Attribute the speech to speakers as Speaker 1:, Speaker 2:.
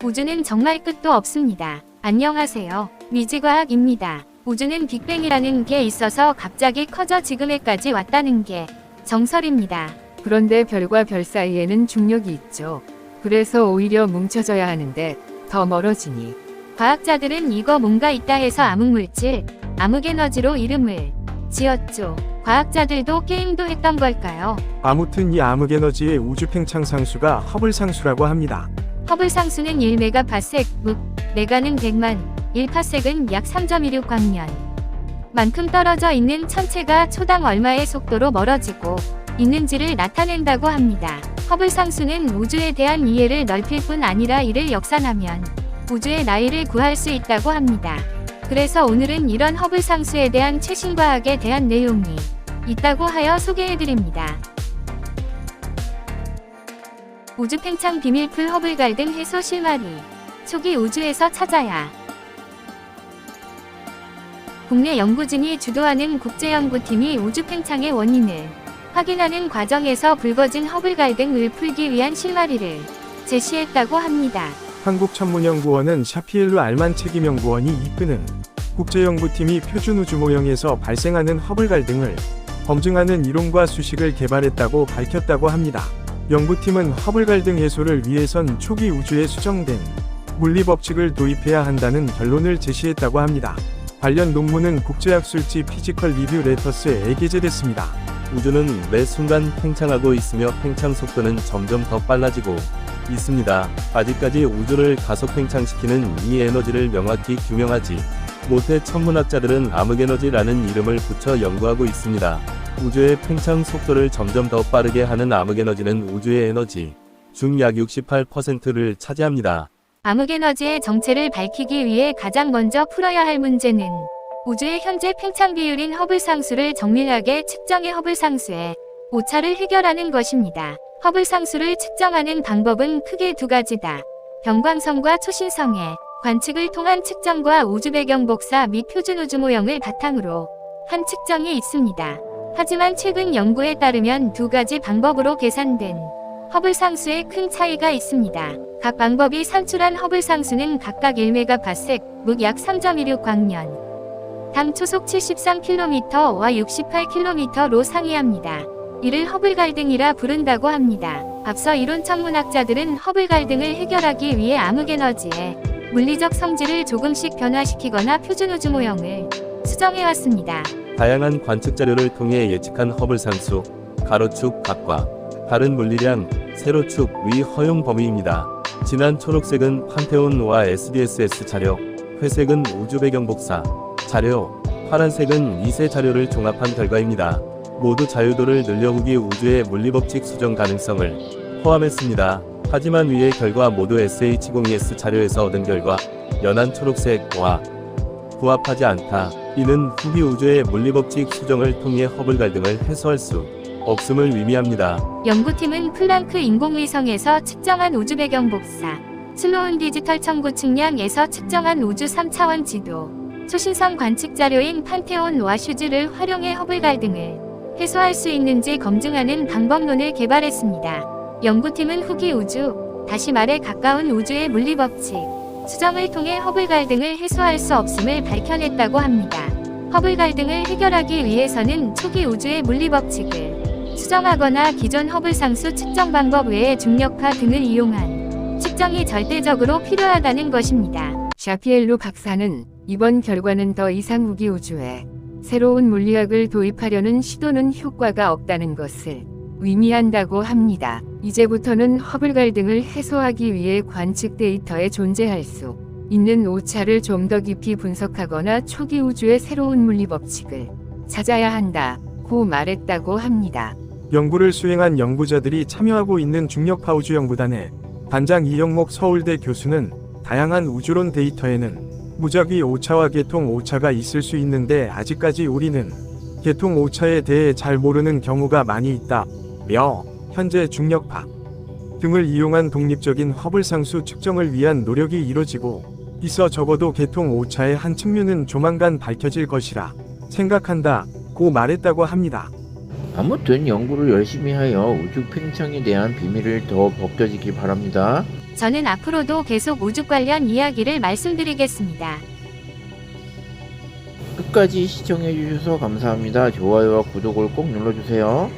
Speaker 1: 우주는 정말 끝도 없습니다. 안녕하세요. 미지과학입니다. 우주는 빅뱅이라는 게 있어서 갑자기 커져 지금에까지 왔다는 게 정설입니다.
Speaker 2: 그런데 별과 별 사이에는 중력이 있죠. 그래서 오히려 뭉쳐져야 하는데 더 멀어지니.
Speaker 1: 과학자들은 이거 뭔가 있다 해서 암흑물질, 암흑에너지로 이름을 지었죠. 과학자들도 게임도 했던 걸까요?
Speaker 3: 아무튼 이 암흑에너지의 우주 팽창 상수가 허블 상수라고 합니다.
Speaker 1: 허블 상수는 1메가파섹, 메가는 100만, 1파섹은 약 3.16 광년. 만큼 떨어져 있는 천체가 초당 얼마의 속도로 멀어지고 있는지를 나타낸다고 합니다. 허블 상수는 우주에 대한 이해를 넓힐 뿐 아니라 이를 역산하면 우주의 나이를 구할 수 있다고 합니다. 그래서 오늘은 이런 허블 상수에 대한 최신 과학에 대한 내용이 있다고 하여 소개해드립니다. 우주 팽창 비밀풀 허블 갈등 해소 실마리. 초기 우주에서 찾아야. 국내 연구진이 주도하는 국제연구팀이 우주 팽창의 원인을 확인하는 과정에서 불거진 허블 갈등을 풀기 위한 실마리를 제시했다고 합니다.
Speaker 3: 한국천문연구원은 샤피엘루 알만 책임연구원이 이끄는 국제연구팀이 표준우주 모형에서 발생하는 허블 갈등을 검증하는 이론과 수식을 개발했다고 밝혔다고 합니다. 연구팀은 허블 갈등 해소를 위해선 초기 우주에 수정된 물리법칙을 도입해야 한다는 결론을 제시했다고 합니다. 관련 논문은 국제학술지 피지컬 리뷰 레터스에 게재됐습니다.
Speaker 4: 우주는 매 순간 팽창하고 있으며 팽창 속도는 점점 더 빨라지고 있습니다. 아직까지 우주를 가속 팽창시키는 이 에너지를 명확히 규명하지 못해 천문학자들은 암흑에너지라는 이름을 붙여 연구하고 있습니다. 우주의 팽창 속도를 점점 더 빠르게 하는 암흑에너지는 우주의 에너지 중 약 68%를 차지합니다.
Speaker 1: 암흑에너지의 정체를 밝히기 위해 가장 먼저 풀어야 할 문제는 우주의 현재 팽창 비율인 허블 상수를 정밀하게 측정해 허블 상수의 오차를 해결하는 것입니다. 허블 상수를 측정하는 방법은 크게 두 가지다. 변광성과 초신성의 관측을 통한 측정과 우주 배경 복사 및 표준 우주 모형을 바탕으로 한 측정이 있습니다. 하지만 최근 연구에 따르면 두 가지 방법으로 계산된 허블 상수에 큰 차이가 있습니다. 각 방법이 산출한 허블 상수는 각각 1메가파섹, 약 3.16 광년, 당 초속 73km와 68km로 상이합니다. 이를 허블 갈등이라 부른다고 합니다. 앞서 이론 천문학자들은 허블 갈등을 해결하기 위해 암흑에너지의 물리적 성질을 조금씩 변화시키거나 표준 우주 모형을 수정해왔습니다.
Speaker 4: 다양한 관측 자료를 통해 예측한 허블 상수, 가로축 각과 다른 물리량, 세로축 위 허용 범위입니다. 진한 초록색은 판테온과 SDSS 자료, 회색은 우주 배경 복사 자료, 파란색은 이세 자료를 종합한 결과입니다. 모두 자유도를 늘려 후기 우주의 물리법칙 수정 가능성을 포함했습니다. 하지만 위의 결과 모두 SH02S 자료에서 얻은 결과 연한 초록색과 부합하지 않다. 이는 후기 우주의 물리법칙 수정을 통해 허블 갈등을 해소할 수 없음을 의미합니다.
Speaker 1: 연구팀은 플랑크 인공위성에서 측정한 우주 배경 복사, 슬로운 디지털 청구 측량에서 측정한 우주 3차원 지도, 초신성 관측 자료인 판테온와 슈즈를 활용해 허블 갈등을 해소할 수 있는지 검증하는 방법론을 개발했습니다. 연구팀은 후기 우주, 다시 말해 가까운 우주의 물리법칙 수정을 통해 허블 갈등을 해소할 수 없음을 밝혀냈다고 합니다. 허블 갈등을 해결하기 위해서는 초기 우주의 물리법칙을 수정하거나 기존 허블 상수 측정 방법 외에 중력파 등을 이용한 측정이 절대적으로 필요하다는 것입니다.
Speaker 2: 샤피엘루 박사는 이번 결과는 더 이상 후기 우주에 새로운 물리학을 도입하려는 시도는 효과가 없다는 것을 의미한다고 합니다. 이제부터는 허블 갈등을 해소하기 위해 관측 데이터에 존재할 수 있는 오차를 좀 더 깊이 분석하거나 초기 우주의 새로운 물리 법칙을 찾아야 한다고 말했다고 합니다.
Speaker 3: 연구를 수행한 연구자들이 참여하고 있는 중력파 우주연구단의 반장 이영목 서울대 교수는 다양한 우주론 데이터에는 무작위 오차와 계통 오차가 있을 수 있는데 아직까지 우리는 계통 오차에 대해 잘 모르는 경우가 많이 있다며 현재 중력파 등을 이용한 독립적인 허블 상수 측정을 위한 노력이 이뤄지고 있어 적어도 계통 오차의 한 측면은 조만간 밝혀질 것이라 생각한다고 말했다고 합니다.
Speaker 5: 아무튼 연구를 열심히 하여 우주 팽창에 대한 비밀을 더 벗겨지길 바랍니다.
Speaker 1: 저는 앞으로도 계속 우주 관련 이야기를 말씀드리겠습니다.
Speaker 5: 끝까지 시청해주셔서 감사합니다. 좋아요와 구독을 꼭 눌러주세요.